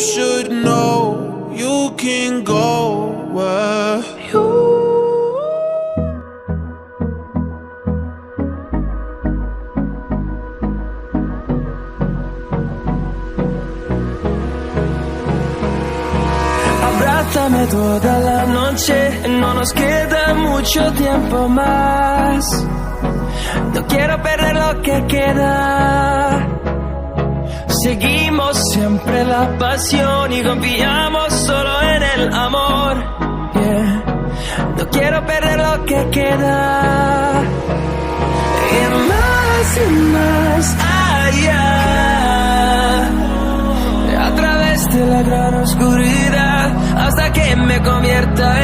should know you can go where Abrázame toda la noche, no nos queda mucho tiempo más. No quiero perder lo que queda. Seguimos siempre la pasión y confiamos solo en el amor. Yeah. No quiero perder lo que queda. Y más allá, a través de la gran oscuridad, hasta que me convierta